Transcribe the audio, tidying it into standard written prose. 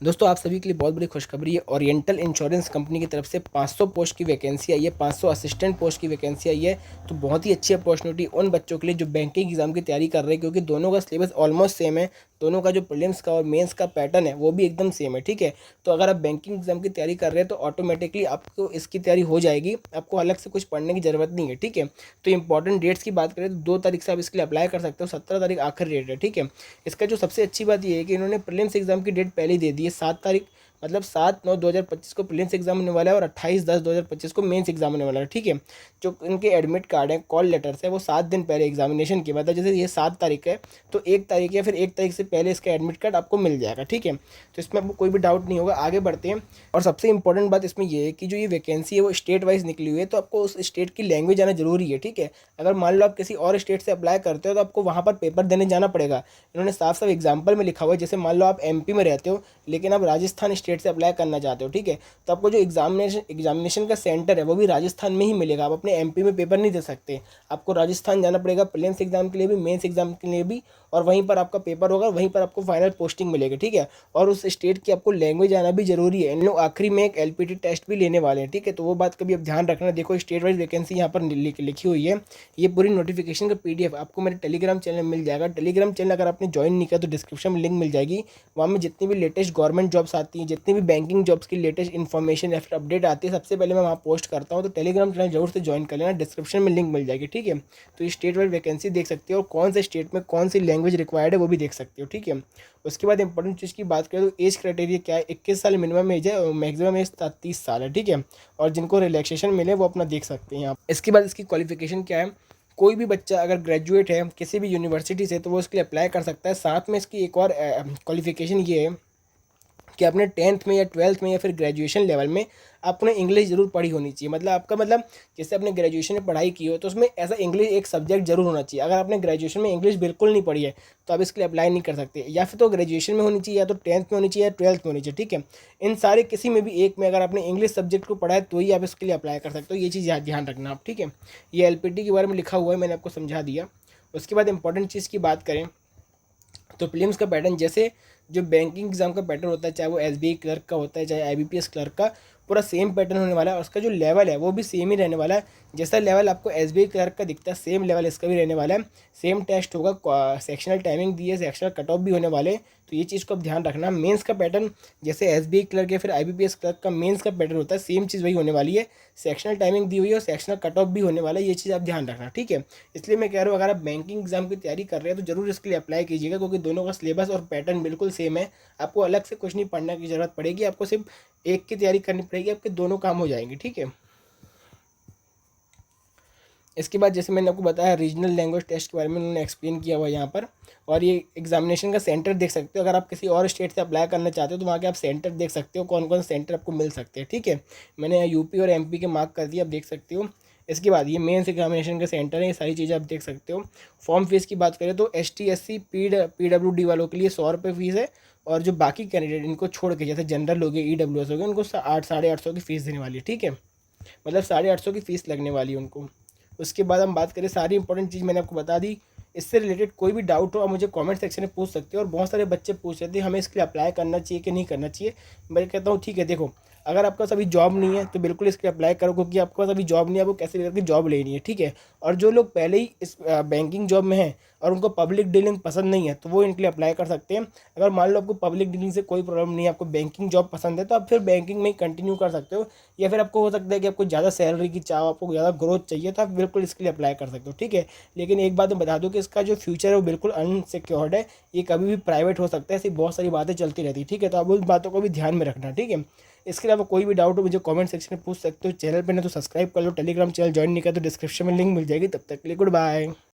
दोस्तों आप सभी के लिए बहुत बड़ी खुशखबरी है। ओरिएंटल इंश्योरेंस कंपनी की तरफ से 500 पोस्ट की वैकेंसी आई है, 500 असिस्टेंट पोस्ट की वैकेंसी आई है। तो बहुत ही अच्छी अपॉर्चुनिटी उन बच्चों के लिए जो बैंकिंग एग्जाम की तैयारी कर रहे हैं, क्योंकि दोनों का सिलेबस ऑलमोस्ट सेम है। दोनों का जो प्रीलिम्स का और मेंस का पैटर्न है वो भी एकदम सेम है। ठीक है, तो अगर आप बैंकिंग एग्जाम की तैयारी कर रहे हैं तो ऑटोमेटिकली आपको इसकी तैयारी हो जाएगी, आपको अलग से कुछ पढ़ने की ज़रूरत नहीं है। ठीक है, तो इंपॉर्टेंट डेट्स की बात करें तो 2 तारीख से आप इसके लिए अप्लाई कर सकते हो, 17 तारीख आखिरी डेट है। ठीक है, इसका जो सबसे अच्छी बात ये है कि इन्होंने प्रीलिम्स एग्जाम की डेट पहले ही दे दी है। 7 तारीख मतलब 7/9/2025 को प्रीलिम्स एग्जाम होने वाला है और 28/10/2025 को मेंस एग्जाम होने वाला है। ठीक है, जो इनके एडमिट कार्ड है, कॉल लेटर्स है, वो 7 दिन पहले एग्जामिनेशन के बाद, जैसे ये 7 तारीख है तो 1 तारीख या फिर 1 तारीख से पहले इसका एडमिट कार्ड आपको मिल जाएगा। ठीक है, तो इसमें आपको कोई भी डाउट नहीं होगा। आगे बढ़ते हैं। और सबसे इंपॉर्टेंट बात इसमें ये है कि जो ये वैकेंसी है वो स्टेट वाइज निकली हुई है, तो आपको उस स्टेट की लैंग्वेज आना जरूरी है। ठीक है, अगर मान लो आप किसी और स्टेट से अप्लाई करते हो तो आपको वहाँ पर पेपर देने जाना पड़ेगा। इन्होंने साफ साफ एग्जाम्पल में लिखा हुआ है, जैसे मान लो आप एमपी में रहते हो लेकिन आप राजस्थान स्टेट से अप्लाई करना चाहते हो। ठीक है, तो आपको जो एग्जामिनेशन का सेंटर है वो भी राजस्थान में ही मिलेगा। आप अपने एमपी में पेपर नहीं दे सकते, आपको राजस्थान जाना पड़ेगा प्रीलिम्स एग्जाम के लिए भी, मेंस एग्जाम के लिए भी, और वहीं पर आपका पेपर होगा, वहीं पर आपको फाइनल पोस्टिंग मिलेगी। ठीक है, और उस स्टेट की आपको लैंग्वेज आना भी जरूरी है। इन लोग आखिरी में एक एलपीटी टेस्ट भी लेने वाले हैं। ठीक है, तो वो बात कभी आप ध्यान रखना। देखो स्टेट वाइज वैकेंसी यहाँ पर लिखी हुई है। ये पूरी नोटिफिकेशन का पीडीएफ आपको मेरे टेलीग्राम चैनल में मिल जाएगा। टेलीग्राम चैनल अगर आपने ज्वाइन नहीं किया तो डिस्क्रिप्शन में लिंक मिल जाएगी। वहाँ में जितनी भी लेटेस्ट गवर्नमेंट जॉब्स आती हैं, जितनी भी बैंकिंग जॉब्स की लेटेस्ट इन्फॉर्मेशन या फिर अपडेट आती है, सबसे पहले मैं वहाँ पोस्ट करता हूँ। तो टेलीग्राम चैनल जरूर से ज्वाइन कर लेना, डिस्क्रिप्शन में लिंक मिल जाएगी। ठीक है, तो ये स्टेट वाइज वैकेंसी देख सकते हो और कौन से स्टेट में कौन सी लैंग्वेज रिक्वायर्ड है वो भी देख सकते हो। ठीक है, उसके बाद इंपॉर्टेंट चीज़ की बात करें तो एज क्राइटेरिया क्या है। 21 साल मिनिमम एज है और मैक्सिमम एज 30 साल है। ठीक है, और जिनको रिलैक्सेशन मिले वो अपना देख सकते हैं यहाँ। इसके बाद इसकी क्वालिफिकेशन क्या है। कोई भी बच्चा अगर ग्रेजुएट है किसी भी यूनिवर्सिटी से तो वो इसके लिए अप्लाई कर सकता है। साथ में इसकी एक और क्वालिफिकेशन ये है कि आपने 10th में या 12th में या फिर ग्रेजुएशन लेवल में आपने इंग्लिश जरूर पढ़ी होनी चाहिए। मतलब आपका मतलब जैसे आपने ग्रेजुएशन में पढ़ाई की हो तो उसमें ऐसा इंग्लिश एक सब्जेक्ट जरूर होना चाहिए। अगर आपने ग्रेजुएशन में इंग्लिश बिल्कुल नहीं पढ़ी है तो आप इसके लिए अप्लाई नहीं कर सकते। या फिर तो ग्रेजुएशन में होनी चाहिए, या तो 10th में होनी चाहिए, या 12th में होनी चाहिए। ठीक है, इन सारे किसी में भी एक में अगर आपने इंग्लिश सब्जेक्ट को पढ़ा है तो ही आप इसके लिए अप्लाई कर सकते हो। ये चीज़ ध्यान रखना आप। ठीक है, ये एलपीटी के बारे में लिखा हुआ है, मैंने आपको समझा दिया। उसके बाद इंपॉर्टेंट चीज़ की बात करें तो प्रीलिम्स का पैटर्न जैसे जो बैंकिंग एग्जाम का पैटर्न होता है, चाहे वो एसबीआई क्लर्क का होता है चाहे आईबीपीएस क्लर्क का, पूरा सेम पैटर्न होने वाला है। और उसका जो लेवल है वो भी सेम ही रहने वाला है। जैसा लेवल आपको एसबीआई क्लर्क का दिखता है सेम लेवल इसका भी रहने वाला है। सेम टेस्ट होगा, सेक्शनल टाइमिंग दी है, सेक्शनल कट ऑफ भी होने वाले हैं। तो ये चीज़ को आप ध्यान रखना। मेंस का पैटर्न जैसे एसबीआई क्लर्क या फिर आईबीपीएस क्लर्क का मेंस का पैटर्न होता है, सेम चीज़ वही होने वाली है। सेक्शनल टाइमिंग दी हुई है और सेक्शनल कट ऑफ भी होने वाला है। ये चीज़ आप ध्यान रखना। ठीक है, इसलिए मैं कह रहा हूँ अगर आप बैंकिंग एग्जाम की तैयारी कर रहे हैं तो जरूर इसके लिए अप्लाई कीजिएगा, क्योंकि दोनों का सिलेबस और पैटर्न बिल्कुल सेम है। आपको अलग से कुछ नहीं पढ़ने की ज़रूरत पड़ेगी, आपको सिर्फ एक की तैयारी करनी पड़ेगी, आपके दोनों काम हो जाएंगे। ठीक है, इसके बाद जैसे मैंने आपको बताया रीजनल लैंग्वेज टेस्ट के बारे में उन्होंने एक्सप्लेन किया हुआ है यहाँ पर। और ये एग्जामिनेशन का सेंटर देख सकते हो। अगर आप किसी और स्टेट से अप्लाई करना चाहते हो तो वहाँ के आप सेंटर देख सकते हो, कौन कौन से सेंटर आपको मिल सकते हैं। ठीक है, मैंने यहाँ यूपी और एमपी के मार्क कर दिए, आप देख सकते हो। इसके बाद ये मेंस एग्जामिनेशन के सेंटर है, ये सारी चीज़ें आप देख सकते हो। फॉर्म फीस की बात करें तो ST SC PWD वालों के लिए 100 रुपये फीस है। और जो बाकी कैंडिडेट इनको छोड़ के जैसे जनरल हो गए, EWS हो गए, उनको 800-850 की फ़ीस देने वाली है। ठीक है, मतलब 850 की फ़ीस लगने वाली है उनको। उसके बाद हम बात करें, सारी इंपॉर्टेंट चीज़ मैंने आपको बता दी। इससे रिलेटेड कोई भी डाउट हो आप मुझे कमेंट सेक्शन में पूछ सकते हो। और बहुत सारे बच्चे पूछ रहे थे हमें इसके लिए अप्लाई करना चाहिए कि नहीं करना चाहिए। मैं कहता हूँ ठीक है, देखो अगर आपका अभी जॉब नहीं है तो बिल्कुल इसके लिए अप्लाई करो, क्योंकि आपके पास अभी जॉब नहीं है, आपको कैसे भी करके जॉब लेनी है। ठीक है, और जो लोग पहले ही इस बैंकिंग जॉब में हैं और उनको पब्लिक डीलिंग पसंद नहीं है तो वो इनके लिए अप्लाई कर सकते हैं। अगर मान लो आपको पब्लिक डीलिंग से कोई प्रॉब्लम नहीं है, आपको बैंकिंग जॉब पसंद है, तो आप फिर बैंकिंग में ही कंटिन्यू कर सकते हो। या फिर आपको हो सकता है कि आपको ज़्यादा सैलरी की चाह, आपको ज़्यादा ग्रोथ चाहिए, तो आप बिल्कुल इसके लिए अप्लाई कर सकते हो। ठीक है, लेकिन एक बात मैं बता दूँ कि इसका जो फ्यूचर है वो बिल्कुल अनसिक्योर्ड है, ये कभी भी प्राइवेट हो सकता है। ऐसी बहुत सारी बातें चलती रहती है। ठीक है, तो आप उन बातों को भी ध्यान में रखना। ठीक है, इसके अलावा कोई भी डाउट हो मुझे कमेंट सेक्शन में पूछ सकते हो। चैनल पर ना तो सब्सक्राइब कर लो, टेलीग्राम चैनल ज्वाइन नहीं किया तो डिस्क्रिप्शन में लिंक मिल जाएगी। तब तक के लिए गुड बाय।